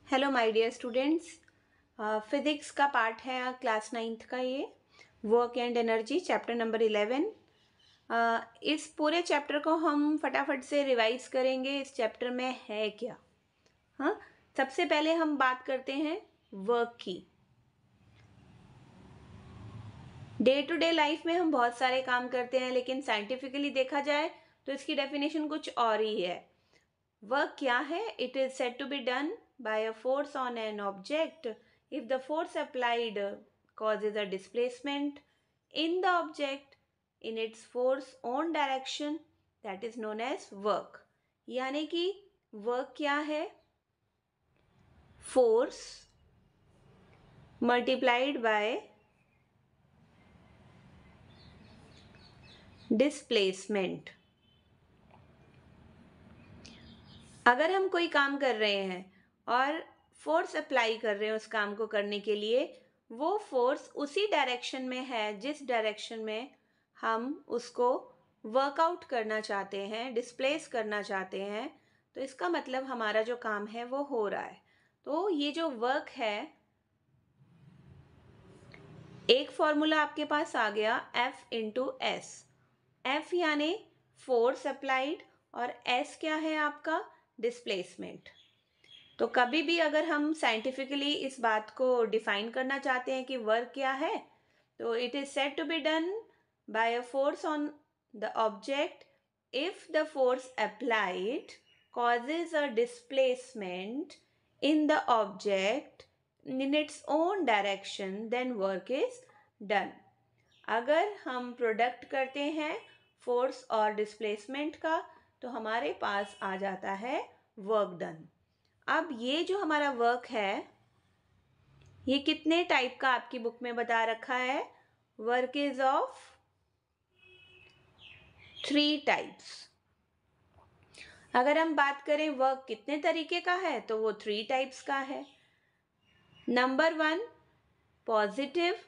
Hello my dear students. Physics का part है class 9th का ये work and energy chapter number 11। इस पूरे चैप्टर को हम फटाफट से रिवाइज करेंगे। इस चैप्टर में है क्या? हाँ, सबसे पहले हम बात करते हैं वर्क की। डे टू डे लाइफ में हम बहुत सारे काम करते हैं, लेकिन साइंटिफिकली देखा जाए तो इसकी डेफिनेशन कुछ और ही है। वर्क क्या है? It is said to be done by a force on an object if the force applied causes a displacement in the object in its force own direction, that is known as work। यानी कि work क्या है? Force multiplied by displacement. अगर हम कोई काम कर रहे हैं और फोर्स अप्लाई कर रहे हैं उस काम को करने के लिए, वो फोर्स उसी डायरेक्शन में है जिस डायरेक्शन में हम उसको वर्कआउट करना चाहते हैं, डिस्प्लेस करना चाहते हैं, तो इसका मतलब हमारा जो काम है वो हो रहा है। तो ये जो वर्क है, एक फॉर्मूला आपके पास आ गया F इंटू एस। F यानी फोर्स अप्लाइड और S क्या है आपका? डिस्प्लेसमेंट। तो कभी भी अगर हम साइंटिफिकली इस बात को डिफाइन करना चाहते हैं कि वर्क क्या है, तो it is said to be done by a force on the object if the force applied causes a displacement in the object in its own direction, then work is done। अगर हम product करते हैं force और displacement का, तो हमारे पास आ जाता है वर्क डन। अब ये जो हमारा वर्क है, ये कितने टाइप का आपकी बुक में बता रखा है? Work is of 3 types. अगर हम बात करें वर्क कितने तरीके का है, तो वो 3 टाइप्स का है। नंबर 1 पॉजिटिव,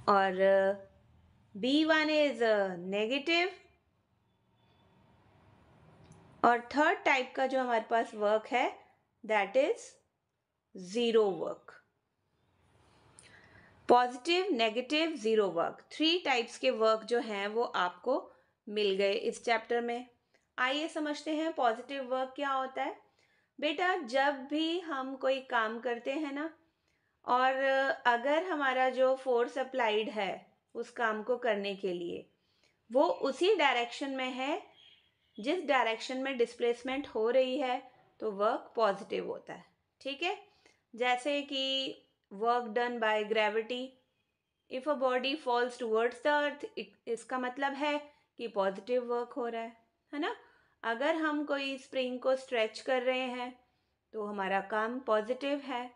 और B1 इज नेगेटिव, और थर्ड टाइप का जो हमारे पास वर्क है that is zero work. Positive, negative, zero work, 3 types के वर्क जो हैं वो आपको मिल गए इस चैप्टर में। आइए समझते हैं पॉजिटिव वर्क क्या होता है। बेटा, जब भी हम कोई काम करते हैं ना, और अगर हमारा जो फोर्स अप्लाइड है उस काम को करने के लिए, वो उसी डायरेक्शन में है जिस डायरेक्शन में डिस्प्लेसमेंट हो रही है, तो वर्क पॉजिटिव होता है। ठीक है? जैसे कि work done by gravity. If a body falls towards the earth, इसका मतलब है कि पॉजिटिव वर्क हो रहा है ना? अगर हम कोई स्प्रिंग को स्ट्रेच कर रहे हैं तो हमारा काम पॉजिटिव है।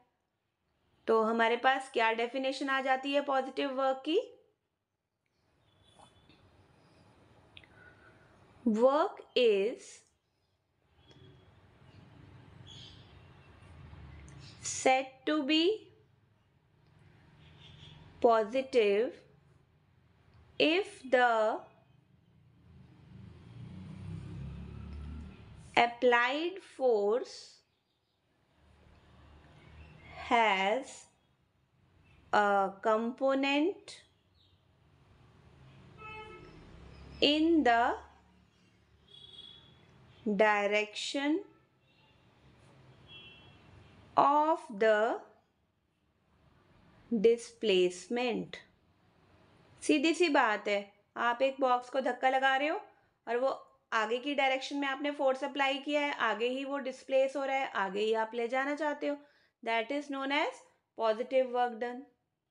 तो हमारे पास क्या डेफिनेशन आ जाती है पॉजिटिव वर्क की? Work is said to be positive if the applied force has a component in the direction of the displacement. सीधी सी बात है, आप एक बॉक्स को धक्का लगा रहे हो और वो आगे की डायरेक्शन में आपने फोर्स अप्लाई किया है, आगे ही वो डिस्प्लेस हो रहा है, आगे ही आप ले जाना चाहते हो। That is known as positive work done.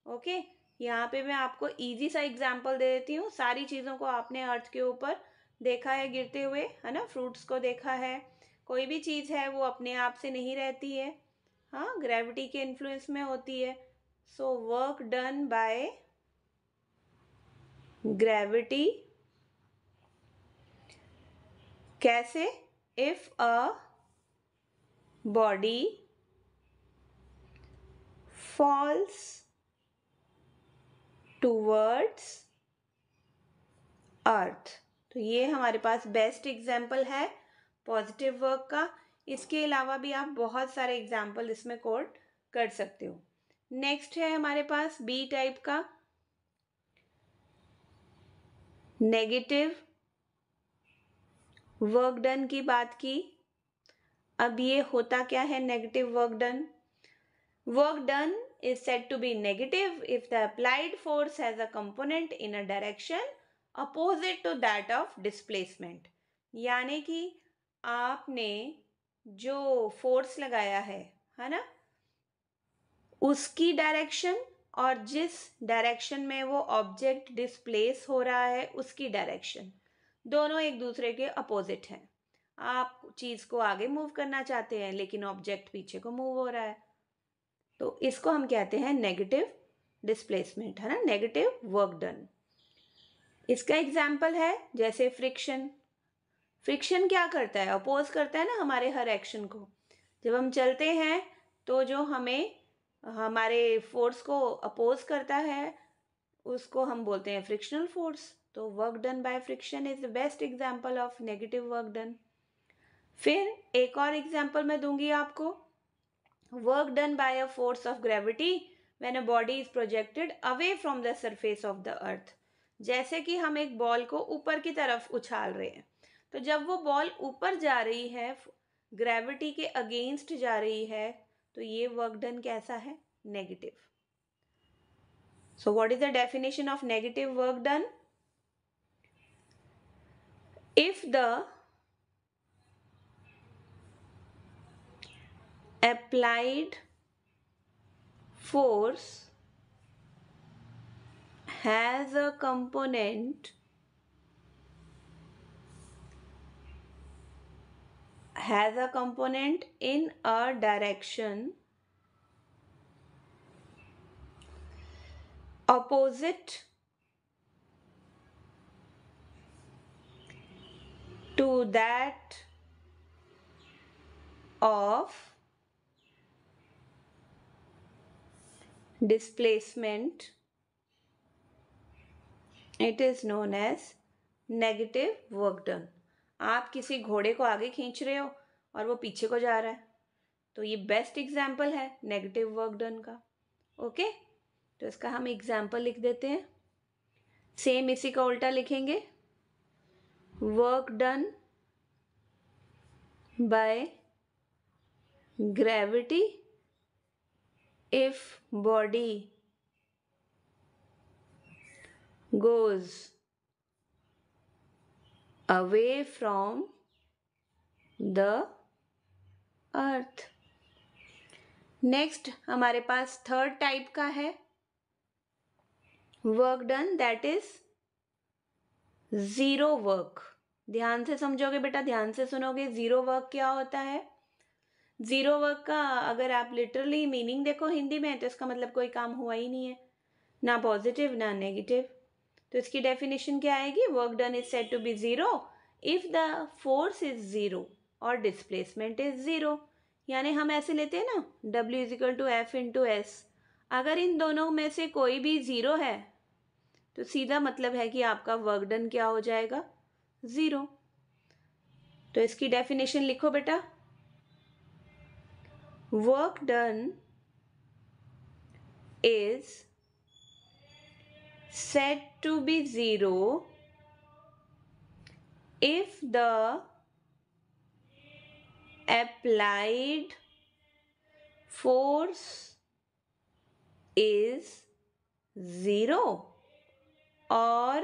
Okay, यहाँ पे मैं आपको इजी सा एग्जांपल दे देती हूँ। सारी चीज़ों को आपने अर्थ के ऊपर देखा है गिरते हुए, है ना? फ्रूट्स को देखा है। कोई भी चीज़ है वो अपने आप से नहीं रहती है, हाँ, ग्रेविटी के इन्फ्लुएंस में होती है। So work done by gravity. कैसे? If a body falls towards earth, तो ये हमारे पास बेस्ट एग्जाम्पल है पॉजिटिव वर्क का। इसके अलावा भी आप बहुत सारे एग्जाम्पल इसमें कोट कर सकते हो। नेक्स्ट है हमारे पास बी टाइप का, नेगेटिव वर्क डन की बात की। अब ये होता क्या है negative work done? Work done is said to be negative if the applied force has a component in a direction opposite to that of displacement। यानी कि आपने जो फोर्स लगाया है ना, उसकी डायरेक्शन और जिस डायरेक्शन में वो ऑब्जेक्ट डिस्प्लेस हो रहा है उसकी डायरेक्शन दोनों एक दूसरे के अपोजिट हैं। आप चीज को आगे मूव करना चाहते हैं लेकिन ऑब्जेक्ट पीछे को मूव हो रहा है, तो इसको हम कहते हैं नेगेटिव डिस्प्लेसमेंट, है ना, नेगेटिव वर्क डन। इसका एग्जाम्पल है जैसे फ्रिक्शन। फ्रिक्शन क्या करता है? अपोज करता है ना हमारे हर एक्शन को। जब हम चलते हैं तो जो हमें हमारे फोर्स को अपोज करता है उसको हम बोलते हैं फ्रिक्शनल फोर्स। तो work done by friction is the best example of negative work done. फिर एक और एग्जाम्पल मैं दूंगी आपको, work done by a force of gravity when a body is projected away from the surface of the earth. जैसे कि हम एक बॉल को ऊपर की तरफ उछाल रहे हैं, तो जब वो बॉल ऊपर जा रही है, ग्रेविटी के अगेंस्ट जा रही है, तो ये वर्क डन कैसा है? Negative. So what is the definition of negative work done? If the applied force has a component in a direction opposite to that of displacement, it is known as negative work done। आप किसी घोड़े को आगे खींच रहे हो और वो पीछे को जा रहा है, तो ये बेस्ट एग्जाम्पल है नेगेटिव वर्क डन का। ओके, तो इसका हम एग्जाम्पल लिख देते हैं। सेम इसी का उल्टा लिखेंगे, work done by gravity if body goes away from the earth। Next हमारे पास थर्ड टाइप का है work done, that is zero work. ध्यान से समझोगे बेटा, ध्यान से सुनोगे। जीरो वर्क क्या होता है? जीरो वर्क का अगर आप लिटरली मीनिंग देखो हिंदी में, तो इसका मतलब कोई काम हुआ ही नहीं है, ना पॉजिटिव ना नेगेटिव। तो इसकी डेफिनेशन क्या आएगी? Work done is said to be zero if the force is zero और डिस्प्लेसमेंट इज जीरो। यानी हम ऐसे लेते हैं ना, W is equal to F into S. अगर इन दोनों में से कोई भी जीरो है तो सीधा मतलब है कि आपका वर्क डन क्या हो जाएगा? जीरो। तो इसकी डेफिनेशन लिखो बेटा, work done is said to be zero if the applied force is zero or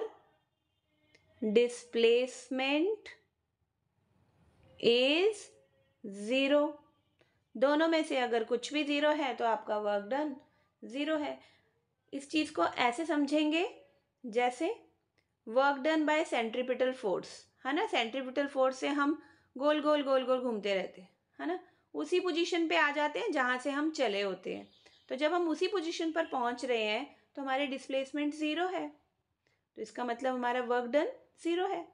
displacement is zero। दोनों में से अगर कुछ भी जीरो है तो आपका वर्क डन जीरो है। इस चीज को ऐसे समझेंगे जैसे work done bye centripetal force, है ना। सेंट्रीपिटल फोर्स से हम गोल गोल गोल गोल घूमते रहते हैं, है ना, उसी पोजीशन पे आ जाते हैं जहां से हम चले होते हैं। तो जब हम उसी पोजीशन पर पहुंच रहे हैं तो हमारी डिस्प्लेसमेंट जीरो है, तो इसका मतलब हमारा वर्क डन जीरो है।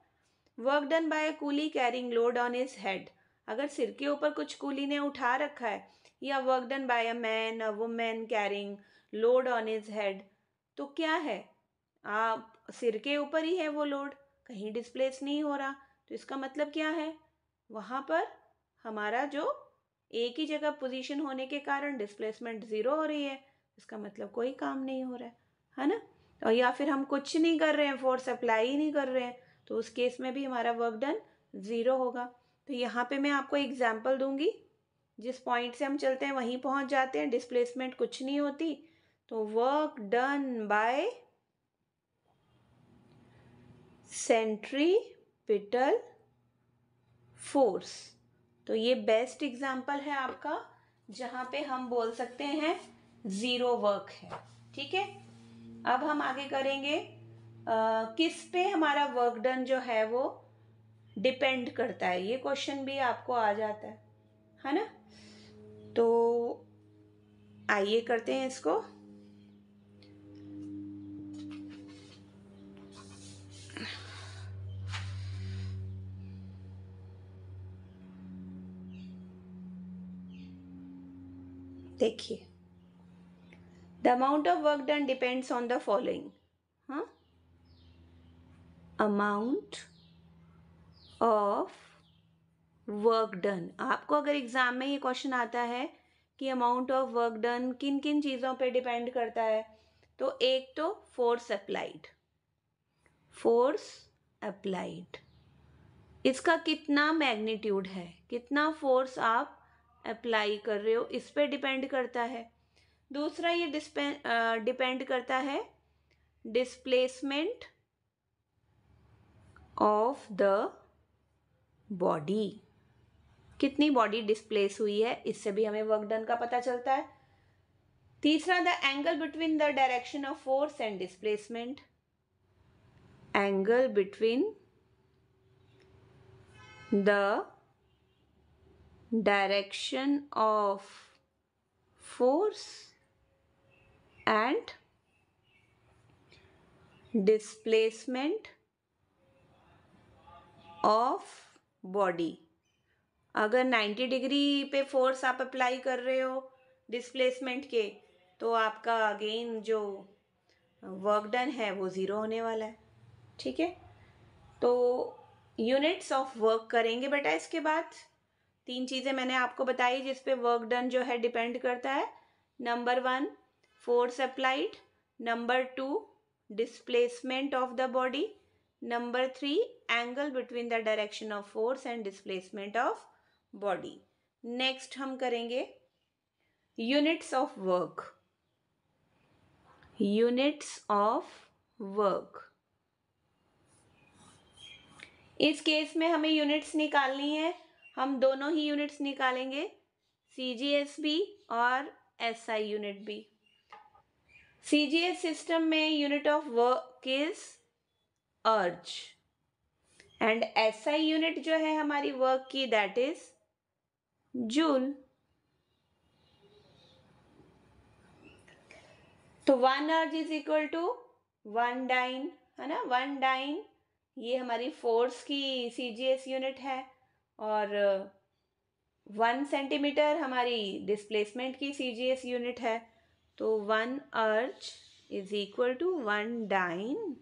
Work done bye coolie carrying load on his head, अगर सिर के ऊपर कुछ कूली ने उठा रखा है, या work done by a man a women carrying load on his head, तो क्या है? आप सिर के ऊपर ही है वो लोड, कहीं डिस्प्लेस नहीं हो रहा, तो इसका मतलब क्या है? वहाँ पर हमारा जो एक ही जगह पोजीशन होने के कारण डिस्प्लेसमेंट ज़ीरो हो रही है, इसका मतलब कोई काम नहीं हो रहा है ना। और या फिर हम कुछ नहीं कर रहे हैं, फोर्स अप्लाई ही नहीं कर रहे हैं, तो उस केस में भी हमारा वर्क डन ज़ीरो होगा। तो यहाँ पे मैं आपको एग्जाम्पल दूंगी, जिस पॉइंट से हम चलते हैं वहीं पहुंच जाते हैं, डिस्प्लेसमेंट कुछ नहीं होती। तो work done bye centripetal force, तो ये बेस्ट एग्जाम्पल है आपका जहां पे हम बोल सकते हैं ज़ीरो वर्क है। ठीक है, अब हम आगे करेंगे किस पे हमारा वर्क डन जो है वो डिपेंड करता है। ये क्वेश्चन भी आपको आ जाता है ना। तो आइए करते हैं इसको। देखिए, the amount of work done depends on the following. हाँ, अमाउंट ऑफ वर्क डन। आपको अगर एग्जाम में ये क्वेश्चन आता है कि अमाउंट ऑफ वर्क डन किन किन चीज़ों पे डिपेंड करता है, तो एक तो फोर्स अप्लाइड, फोर्स अप्लाइड इसका कितना मैग्नीट्यूड है, कितना फोर्स आप अप्लाई कर रहे हो, इस पे डिपेंड करता है। दूसरा ये डिपेंड करता है डिस्प्लेसमेंट ऑफ द बॉडी, कितनी बॉडी डिस्प्लेस हुई है, इससे भी हमें वर्क डन का पता चलता है। तीसरा, the angle between the direction of force and displacement, angle between the direction of force and displacement of body. अगर 90 डिग्री पे फोर्स आप अप्लाई कर रहे हो डिस्प्लेसमेंट के, तो आपका अगेन जो वर्क डन है वो ज़ीरो होने वाला है। ठीक है, तो यूनिट्स ऑफ वर्क करेंगे बेटा। इसके बाद 3 चीज़ें मैंने आपको बताई जिस पे वर्क डन जो है डिपेंड करता है। Number 1 force applied, number 2 displacement of the body, number 3 angle between the direction of force and displacement of body. Next हम करेंगे units of work, units of work. इस केस में हमें यूनिट्स निकालनी है, हम दोनों ही यूनिट्स निकालेंगे, CGS और SI यूनिट भी। CGS सिस्टम में यूनिट ऑफ वर्क इज अर्ज एंड SI यूनिट जो है हमारी वर्क की, दैट इज जूल। तो 1 erg is equal to 1 dine, है ना। 1 डाइन ये हमारी फोर्स की CGS यूनिट है, और 1 सेंटीमीटर हमारी डिस्प्लेसमेंट की CGS यूनिट है। तो 1 erg is equal to 1 dyne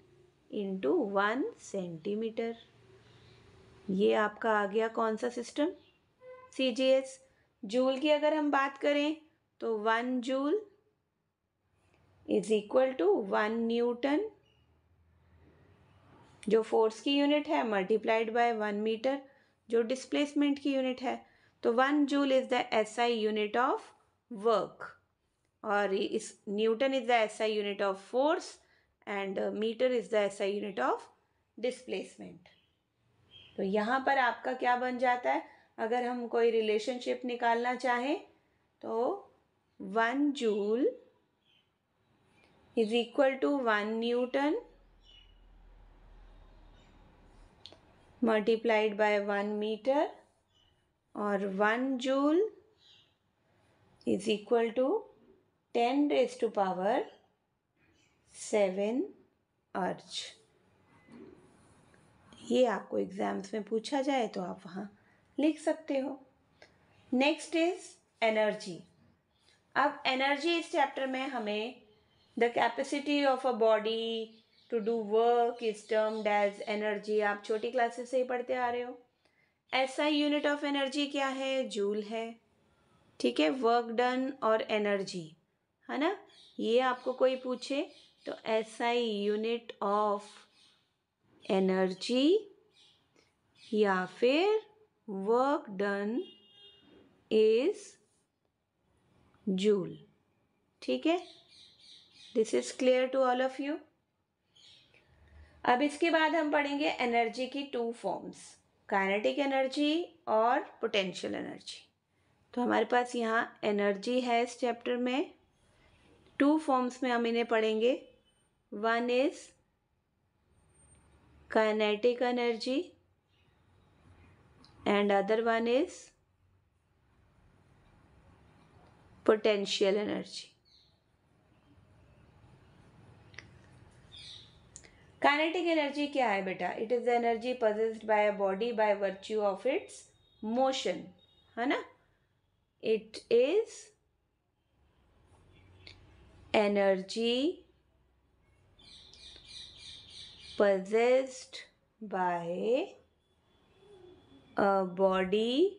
into 1 centimetre. ये आपका आ गया कौन सा सिस्टम, CGS। जूल की अगर हम बात करें तो 1 joule is equal to 1 newton, जो फोर्स की यूनिट है, मल्टीप्लाइड बाय 1 मीटर जो डिस्प्लेसमेंट की यूनिट है। तो 1 joule is the SI unit of work, और इस newton is the SI unit of force and metre is the SI unit of displacement. तो यहाँ पर आपका क्या बन जाता है, अगर हम कोई रिलेशनशिप निकालना चाहें तो 1 joule is equal to 1 newton multiplied by 1 metre, और 1 joule is equal to 10 raise to power 7 erg. ये आपको एग्जाम्स में पूछा जाए तो आप वहाँ लिख सकते हो। Next is energy. अब एनर्जी इस चैप्टर में हमें the capacity of a body to do work is termed as energy. आप छोटी क्लासेस से ही पढ़ते आ रहे हो। SI यूनिट ऑफ एनर्जी क्या है? जूल है। ठीक है, वर्क डन और एनर्जी, है ना। ये आपको कोई पूछे तो SI यूनिट ऑफ एनर्जी या फिर वर्क डन इज जूल। ठीक है, this is clear to all of you. अब इसके बाद हम पढ़ेंगे एनर्जी की टू फॉर्म्स, काइनेटिक एनर्जी और पोटेंशियल एनर्जी। तो हमारे पास यहाँ एनर्जी है इस चैप्टर में, टू फॉर्म्स में हम इन्हें पढ़ेंगे। One is kinetic energy and other one is potential energy. Kinetic energy क्या है बेटा? It is the energy possessed by a body by virtue of its motion, है ना। It is energy possessed by a body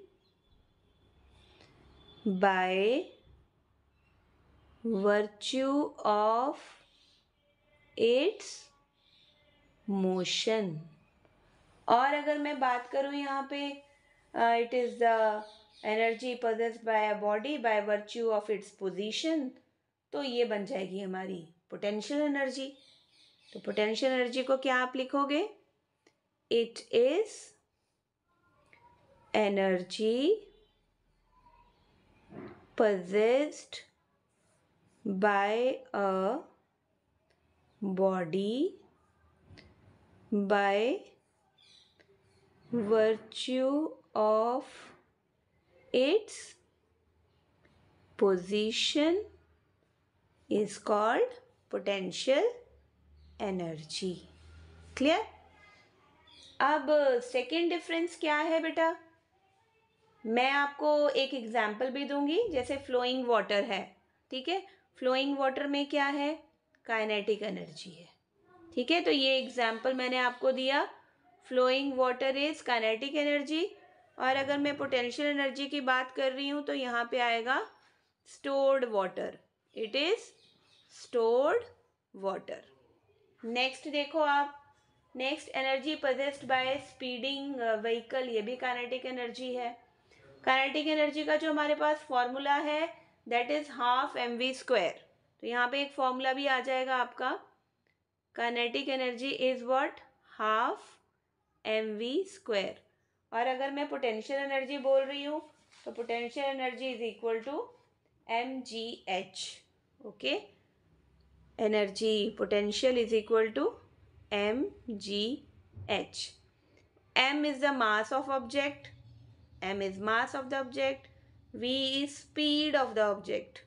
by virtue of its motion। और अगर मैं बात करूं यहाँ पे, it is the energy possessed by a body by virtue of its position, तो ये बन जाएगी हमारी पोटेंशियल एनर्जी। तो पोटेंशियल एनर्जी को क्या आप लिखोगे? It is energy possessed by a body by virtue of its position is called potential energy। Clear? अब सेकेंड डिफरेंस क्या है बेटा? मैं आपको एक एग्जाम्पल भी दूंगी, जैसे फ्लोइंग वाटर है। ठीक है, फ्लोइंग वाटर में क्या है? काइनेटिक एनर्जी है। ठीक है, तो ये एग्जाम्पल मैंने आपको दिया, flowing water is kinetic energy. और अगर मैं पोटेंशियल एनर्जी की बात कर रही हूँ तो यहाँ पे आएगा stored water, it is stored water. Next देखो आप, next energy possessed by speeding vehicle, ये भी काइनेटिक एनर्जी है। काइनेटिक एनर्जी का जो हमारे पास फॉर्मूला है दैट इज हाफ mv²। तो यहाँ पे एक फॉर्मूला भी आ जाएगा आपका, kinetic energy is what? Half mv²। और अगर मैं पोटेंशियल एनर्जी बोल रही हूँ तो potential energy is equal to mgh। Okay, energy potential is equal to mgh। m is the mass of object, m is mass of the object, v is speed of the object।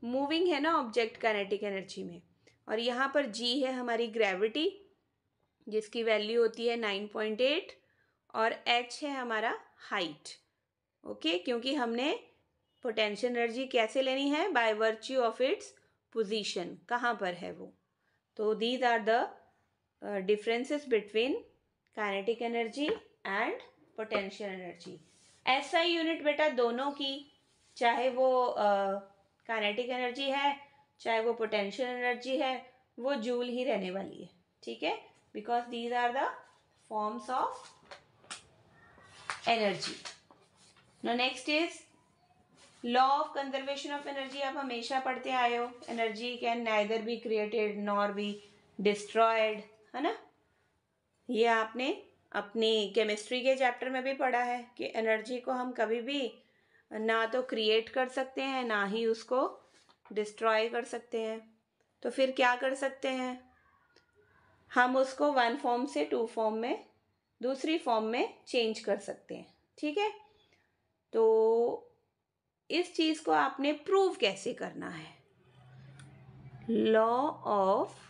Moving है ना object kinetic energy में। और यहाँ पर g है हमारी gravity, जिसकी value होती है 9.8, और h है हमारा हाइट। ओके, क्योंकि हमने पोटेंशियल एनर्जी कैसे लेनी है? By virtue of its position, कहाँ पर है वो। तो these are the differences between kinetic energy and potential energy. SI unit बेटा दोनों की, चाहे वो काइनेटिक एनर्जी है चाहे वो पोटेंशियल एनर्जी है, वो जूल ही रहने वाली है। ठीक है, because these are the forms of energy. Now next is law of conservation of energy. आप हमेशा पढ़ते आए हो, energy can neither be created nor be destroyed, है ना। ये आपने अपनी केमिस्ट्री के चैप्टर में भी पढ़ा है कि एनर्जी को हम कभी भी ना तो क्रिएट कर सकते हैं ना ही उसको डिस्ट्रॉय कर सकते हैं। तो फिर क्या कर सकते हैं? हम उसको वन फॉर्म से टू फॉर्म में, दूसरी फॉर्म में चेंज कर सकते हैं। ठीक है, तो इस चीज को आपने प्रूव कैसे करना है? Law of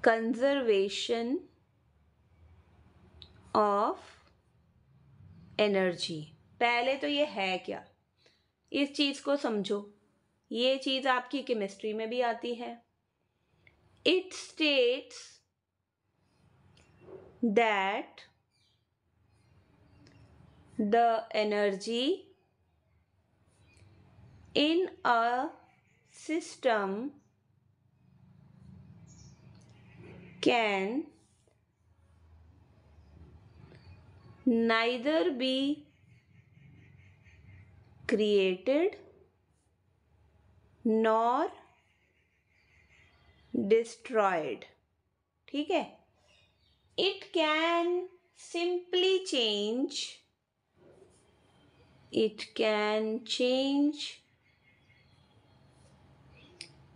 conservation of energy. पहले तो ये है क्या, इस चीज को समझो। ये चीज आपकी केमिस्ट्री में भी आती है। It states that the energy in a system can neither be created nor destroyed. ठीक है. It can simply change. It can change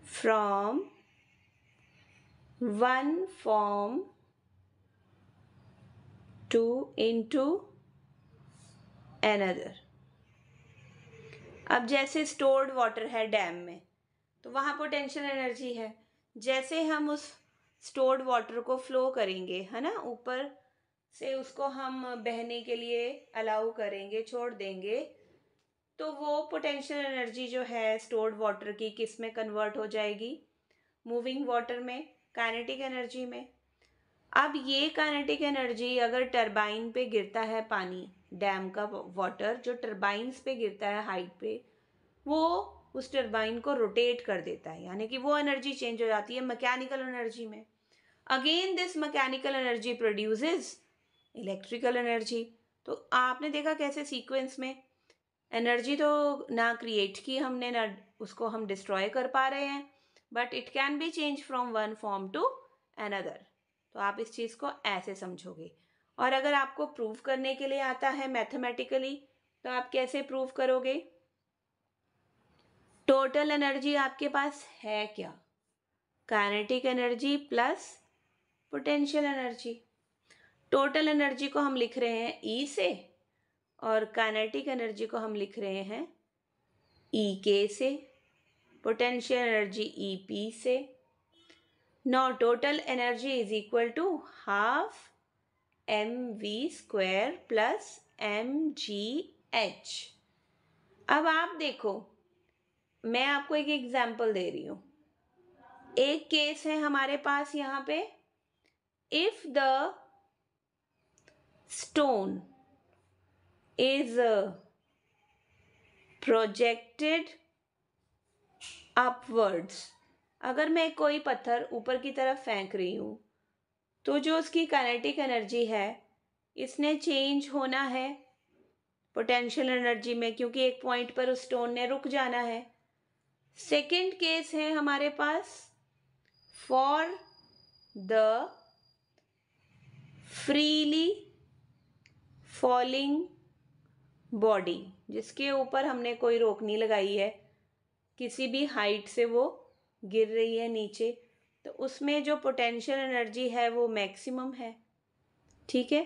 from one form to into another. अब जैसे स्टोर्ड वाटर है डैम में, तो वहाँ पोटेंशियल एनर्जी है. जैसे हम उस स्टोर्ड वाटर को फ्लो करेंगे, है ना, ऊपर से उसको हम बहने के लिए अलाउ करेंगे, छोड़ देंगे, तो वो पोटेंशियल एनर्जी जो है स्टोर्ड वाटर की किस में कन्वर्ट हो जाएगी? मूविंग वाटर में, काइनेटिक एनर्जी में. अब ये काइनेटिक एनर्जी अगर टरबाइन पे गिरता है पानी, डैम का वाटर जो टरबाइन्स पे गिरता है हाइट पे, वो उस टरबाइन को रोटेट कर देता है, यानी कि वो एनर्जी चेंज हो जाती है मैकेनिकल एनर्जी में. Again this mechanical energy produces electrical energy. तो आपने देखा कैसे सीक्वेंस में एनर्जी तो ना क्रिएट की हमने, ना उसको हम डिस्ट्रॉय कर पा रहे हैं, but it can be change from one form to another. तो आप इस चीज़ को ऐसे समझोगे. और अगर आपको प्रूव करने के लिए आता है मैथमेटिकली, तो आप कैसे प्रूव करोगे? टोटल एनर्जी आपके पास है क्या? Kinetic energy plus potential energy. Total energy को हम लिख रहे हैं ई से, और काइनेटिक एनर्जी को हम लिख रहे हैं ई के से, पोटेंशियल एनर्जी ई पी से. Now total energy is equal to half m v square plus m g h. अब आप देखो, मैं आपको एक एग्जाम्पल दे रही हूँ. एक केस है हमारे पास यहाँ पे, if the stone is projected upwards. अगर मैं कोई पत्थर ऊपर की तरफ फेंक रही हूँ, तो जो उसकी काइनेटिक एनर्जी है, इसने चेंज होना है पोटेंशियल एनर्जी में, क्योंकि एक पॉइंट पर उस स्टोन ने रुक जाना है. सेकेंड केस है हमारे पास for the freely falling body, जिसके ऊपर हमने कोई रोक नहीं लगाई है, किसी भी हाइट से वो गिर रही है नीचे, तो उसमें जो पोटेंशियल एनर्जी है वो मैक्सिमम है. ठीक है,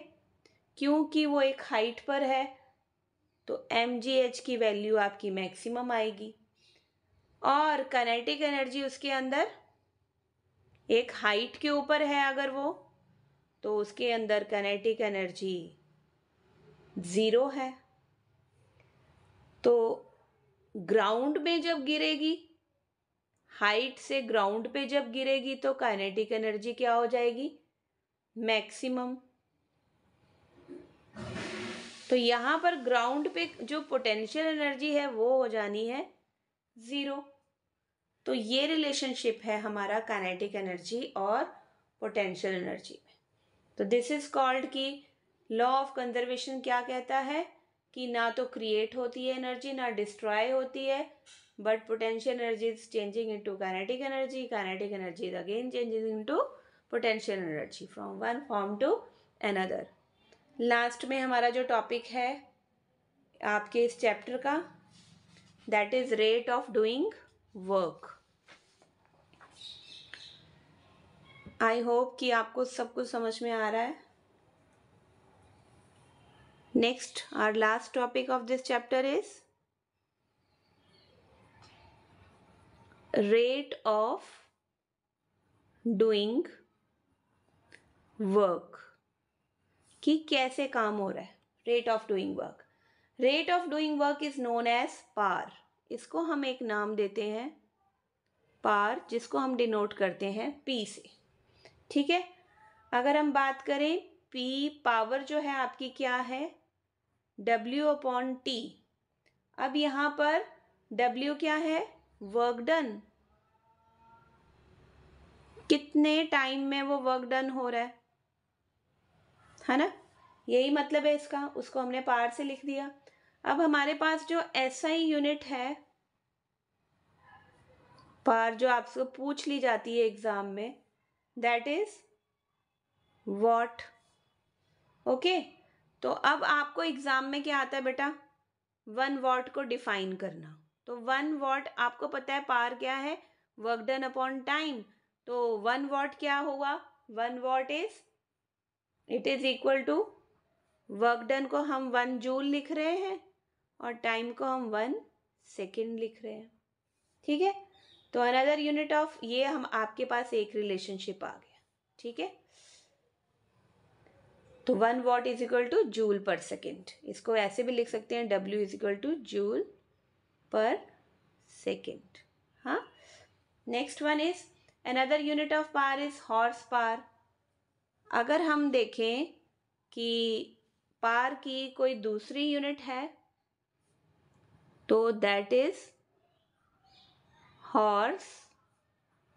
क्योंकि वो एक हाइट पर है, तो एम जी एच की वैल्यू आपकी मैक्सिमम आएगी. और काइनेटिक एनर्जी उसके अंदर एक हाइट के ऊपर है अगर वो, तो उसके अंदर काइनेटिक एनर्जी 0 है. तो ग्राउंड में जब गिरेगी, हाइट से ग्राउंड पे जब गिरेगी, तो काइनेटिक एनर्जी क्या हो जाएगी? मैक्सिमम. तो यहाँ पर ग्राउंड पे जो पोटेंशियल एनर्जी है वो हो जानी है 0. तो ये रिलेशनशिप है हमारा काइनेटिक एनर्जी और पोटेंशियल एनर्जी में. तो दिस इज कॉल्ड कि लॉ ऑफ कंजर्वेशन क्या कहता है कि ना तो क्रिएट होती है एनर्जी, ना डिस्ट्रॉय होती है, but potential energy is changing into kinetic energy, kinetic energy is again changing into potential energy from one form to another. Last में हमारा जो टॉपिक है आपके इस चैप्टर का, that is rate of doing work. I hope कि आपको सब कुछ समझ में आ रहा है. Next, our last topic of this chapter is rate of doing work. कि कैसे काम हो रहा है. Rate of doing work. Rate of doing work is known as par. इसको हम एक नाम देते हैं par, जिसको हम डिनोट करते हैं P से. ठीक है, अगर हम बात करें P पावर जो है आपकी क्या है, W/T। अब यहाँ पर W क्या है, वर्क डन, कितने टाइम में वो वर्क डन हो रहा है ना, यही मतलब है इसका, उसको हमने पावर से लिख दिया। अब हमारे पास जो SI यूनिट है, पावर जो आपसे पूछ ली जाती है एग्जाम में, दैट इज वॉट। ओके, तो अब आपको एग्जाम में क्या आता है बेटा, 1 वॉट को डिफाइन करना। तो 1 वॉट आपको पता है पावर क्या है, वर्क डन अपॉन टाइम। तो 1 वॉट क्या होगा, 1 watt it is equal to, work done को हम 1 जूल लिख रहे हैं और टाइम को हम 1 सेकेंड लिख रहे हैं। ठीक है, तो अनदर यूनिट ऑफ, ये हम आपके पास एक रिलेशनशिप आ गया। ठीक है, तो 1 watt is equal to joule per second, इसको ऐसे भी लिख सकते हैं, W is equal to joule per second. हाँ, next one is another unit of power is horse power. अगर हम देखें कि पावर की कोई दूसरी यूनिट है तो दैट इज हॉर्स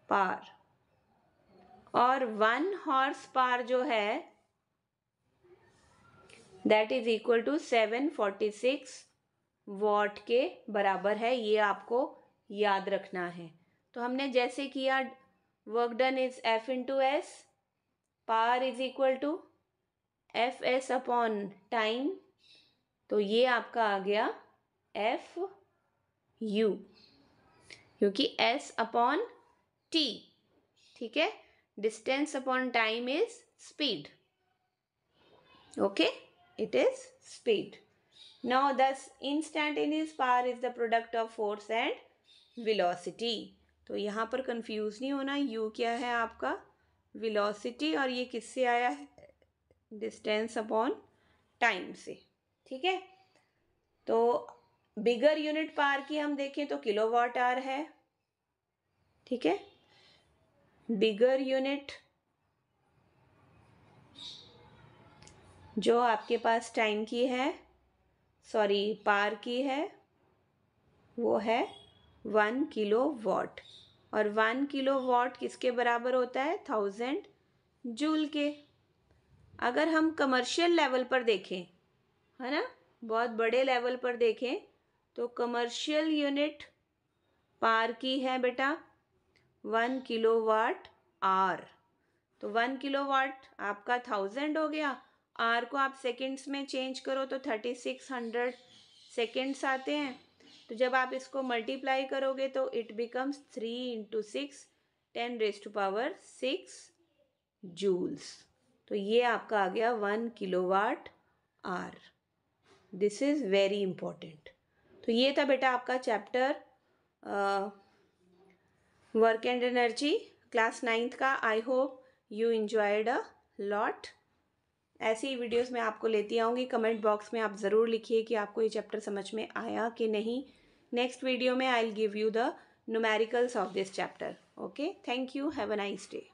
पावर, और 1 हॉर्स पावर जो है that is equal to 746 watt के बराबर है, ये आपको याद रखना है। तो हमने जैसे किया, work done is F into S, power is equal to FS upon time, तो ये आपका आ गया FU, क्योंकि S अपॉन T, ठीक है, distance upon time is speed. Okay, it is speed. Now thus instantaneous power is the product of force and velocity. तो यहाँ पर कंफ्यूज नहीं होना, u क्या है आपका, वेलोसिटी, और ये किससे आया है, डिस्टेंस अपॉन टाइम से। ठीक है, तो बिगर यूनिट पावर की हम देखें तो किलोवाट आवर है। ठीक है, बिगर यूनिट जो आपके पास टाइम की है, सॉरी पावर की है, वो है 1 किलोवाट, और 1 किलोवाट किसके बराबर होता है, 1000 जूल के। अगर हम कमर्शियल लेवल पर देखें, है ना, बहुत बड़े लेवल पर देखें, तो कमर्शियल यूनिट पावर की है बेटा 1 किलोवाट आवर। तो 1 किलोवाट आपका 1000 हो गया, आर को आप सेकेंड्स में चेंज करो तो 3600 सेकेंड्स आते हैं। तो जब आप इसको मल्टीप्लाई करोगे तो इट बिकम्स 3 × 6 10⁻6 जूल्स। तो ये आपका आ गया 1 kilowatt hour. This is very important. तो ये था बेटा आपका chapter work and energy class 9th का। I hope you enjoyed a lot. ऐसी ही वीडियोस मैं आपको लेती आऊँगी। कमेंट बॉक्स में आप ज़रूर लिखिए कि आपको ये चैप्टर समझ में आया कि नहीं। नेक्स्ट वीडियो में I will give you the numericals of this chapter. Okay, thank you, have a nice day.